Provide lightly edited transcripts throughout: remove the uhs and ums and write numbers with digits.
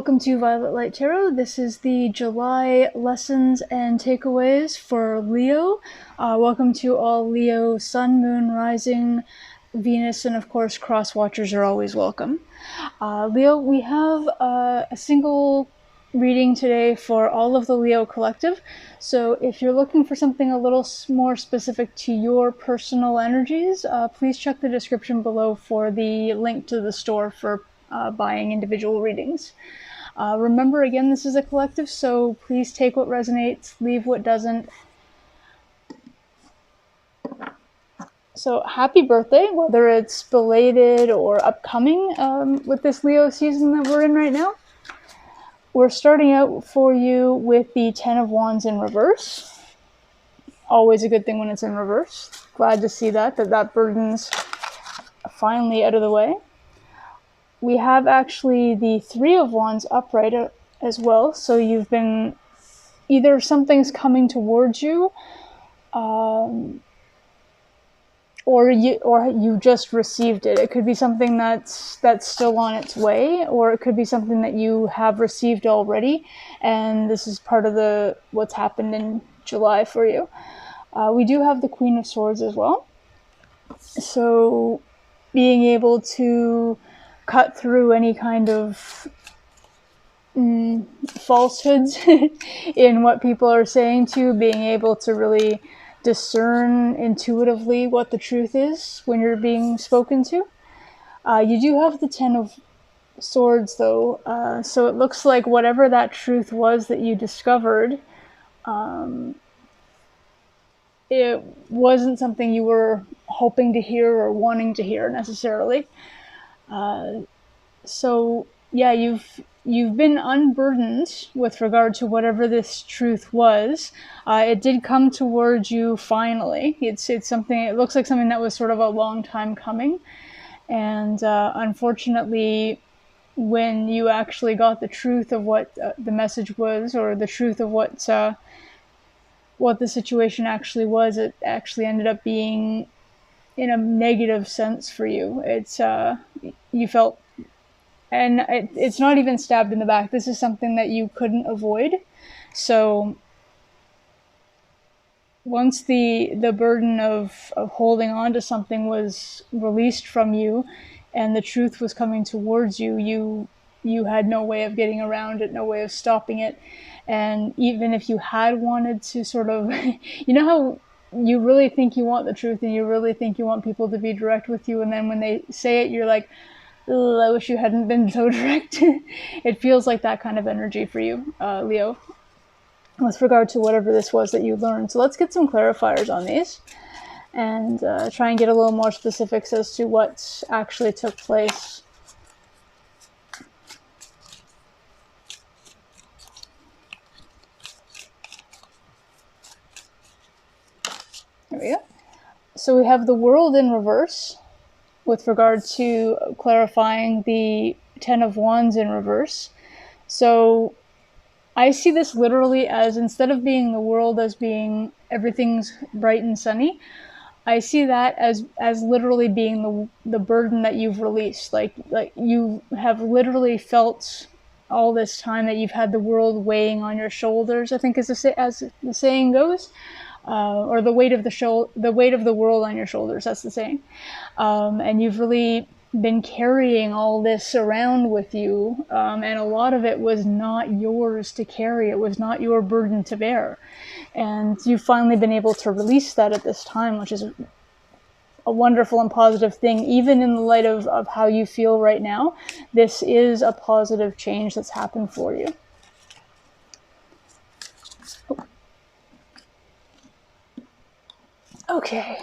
Welcome to Violet Light Tarot. This is the July lessons and takeaways for Leo. Welcome to all Leo, Sun, Moon, Rising, Venus, and of course cross watchers are always welcome. Leo, we have a single reading today for all of the Leo collective. So if you're looking for something a little more specific to your personal energies, please check the description below for the link to the store for buying individual readings. Remember, again, this is a collective, so please take what resonates, leave what doesn't. So happy birthday, whether it's belated or upcoming with this Leo season that we're in right now. We're starting out for you with the Ten of Wands in reverse. Always a good thing when it's in reverse. Glad to see that burden's finally out of the way. We have actually the Three of Wands upright as well. So you've been, either something's coming towards you, or you just received it. It could be something that's still on its way, or it could be something that you have received already, and this is part of what's happened in July for you. We do have the Queen of Swords as well. So being able to cut through any kind of falsehoods in what people are saying to you, being able to really discern intuitively what the truth is when you're being spoken to. You do have the Ten of Swords though, so it looks like whatever that truth was that you discovered, it wasn't something you were hoping to hear or wanting to hear necessarily. So yeah, you've been unburdened with regard to whatever this truth was. It did come towards you finally. It's something, it looks like something that was sort of a long time coming. And unfortunately, when you actually got the truth of what the message was, or the truth of what the situation actually was, it actually ended up being in a negative sense for you. It's you felt, and it's not even stabbed in the back. This is something that you couldn't avoid. So once the burden of holding on to something was released from you and the truth was coming towards you, you had no way of getting around it, no way of stopping it. And even if you had wanted to sort of, you know how you really think you want the truth and you really think you want people to be direct with you, and then when they say it, you're like, I wish you hadn't been so direct. It feels like that kind of energy for you, Leo, with regard to whatever this was that you learned. So let's get some clarifiers on these and try and get a little more specifics as to what actually took place. There we go. So we have the World in reverse with regard to clarifying the Ten of Wands in reverse. So I see this literally as, instead of being the world as being everything's bright and sunny, I see that as literally being the burden that you've released. Like you have literally felt all this time that you've had the world weighing on your shoulders, I think as the saying goes. Or the weight of the world on your shoulders, that's the saying. And you've really been carrying all this around with you, and a lot of it was not yours to carry. It was not your burden to bear. And you've finally been able to release that at this time, which is a wonderful and positive thing, even in the light of how you feel right now. This is a positive change that's happened for you. Okay,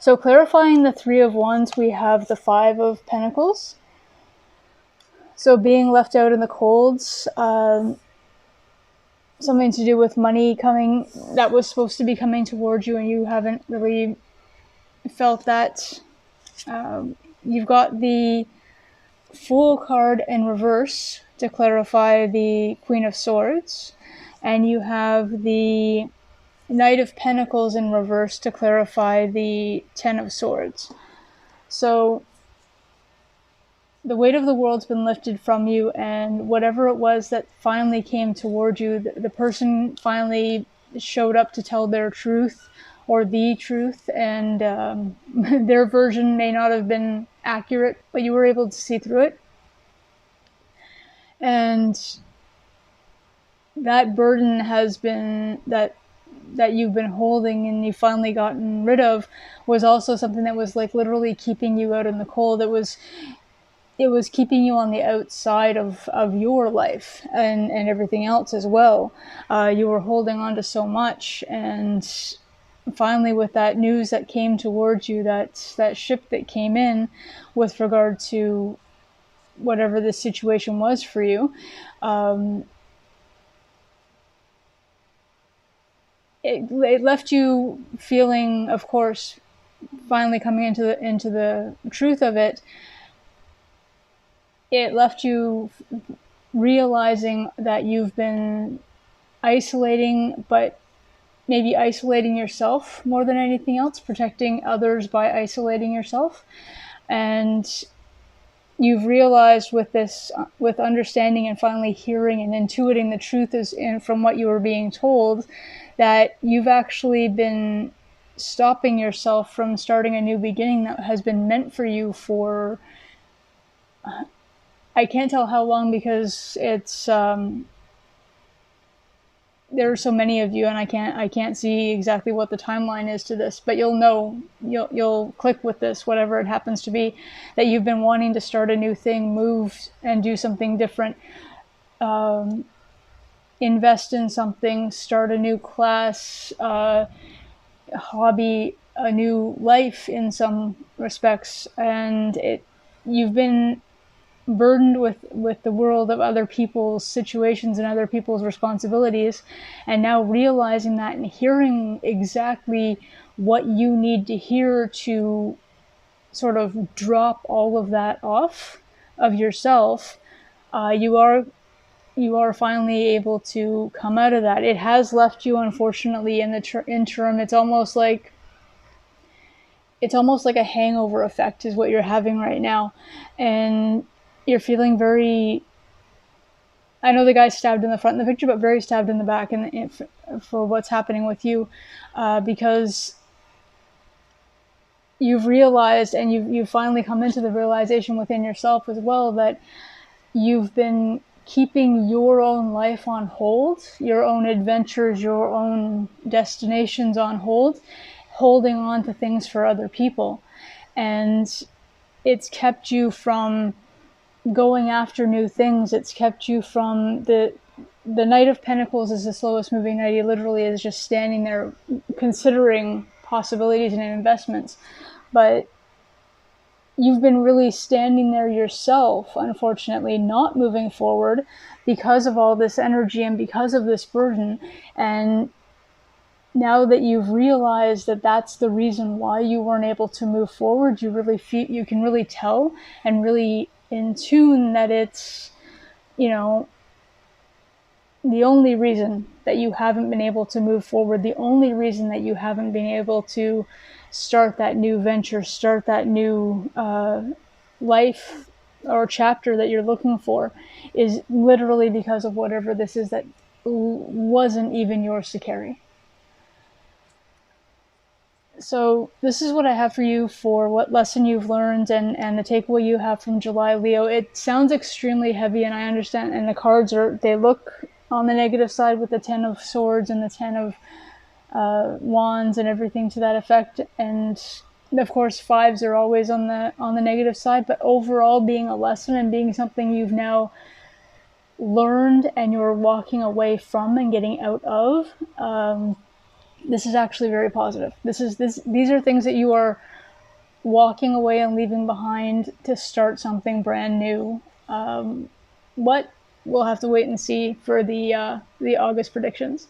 so clarifying the Three of Wands, we have the Five of Pentacles. So being left out in the colds, something to do with money coming, that was supposed to be coming towards you and you haven't really felt that. You've got the Fool card in reverse to clarify the Queen of Swords, and you have the Knight of Pentacles in reverse to clarify the Ten of Swords. So the weight of the world's been lifted from you, and whatever it was that finally came toward you, the person finally showed up to tell their truth or the truth, and their version may not have been accurate, but you were able to see through it. And that burden has been that you've been holding and you've finally gotten rid of was also something that was like literally keeping you out in the cold. It was keeping you on the outside of your life and everything else as well. You were holding on to so much, and finally with that news that came towards you, that ship that came in with regard to whatever the situation was for you, it left you feeling, of course, finally coming into the truth of it. It left you realizing that you've been isolating, but maybe isolating yourself more than anything else, protecting others by isolating yourself. And you've realized with this, with understanding and finally hearing and intuiting the truth is in from what you were being told, that you've actually been stopping yourself from starting a new beginning that has been meant for you for, I can't tell how long, because it's there are so many of you, and I can't see exactly what the timeline is to this, but you'll know, you'll click with this, whatever it happens to be, that you've been wanting to start a new thing, move and do something different, invest in something, start a new class, hobby, a new life in some respects, and you've been burdened with the world of other people's situations and other people's responsibilities, and now realizing that and hearing exactly what you need to hear to sort of drop all of that off of yourself, you are finally able to come out of that. It has left you, unfortunately, in the interim. It's almost like a hangover effect is what you're having right now, and you're feeling very, I know the guy's stabbed in the front in the picture, but very stabbed in the back for what's happening with you, because you've realized, and you've finally come into the realization within yourself as well, that you've been keeping your own life on hold, your own adventures, your own destinations on hold, holding on to things for other people. And it's kept you from going after new things. It's kept you from the Knight of Pentacles is the slowest moving knight. He literally is just standing there considering possibilities and investments. But you've been really standing there yourself, unfortunately, not moving forward because of all this energy and because of this burden. And now that you've realized that that's the reason why you weren't able to move forward, you can really tell and really in tune that it's, the only reason that you haven't been able to move forward, the only reason that you haven't been able to start that new venture, start that new life or chapter that you're looking for, is literally because of whatever this is that wasn't even yours to carry. So this is what I have for you for what lesson you've learned and the takeaway you have from July, Leo. It sounds extremely heavy, and I understand, and the cards they look on the negative side with the 10 of Swords and the 10 of Wands and everything to that effect. And of course, fives are always on the negative side, but overall being a lesson and being something you've now learned and you're walking away from and getting out of, this is actually very positive. These are things that you are walking away and leaving behind to start something brand new. What we'll have to wait and see for the August predictions.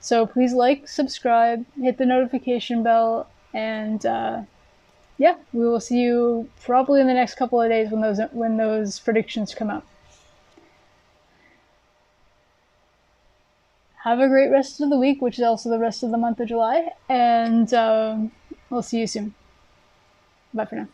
So please like, subscribe, hit the notification bell, and yeah, we will see you probably in the next couple of days when those predictions come out. Have a great rest of the week, which is also the rest of the month of July, and we'll see you soon. Bye for now.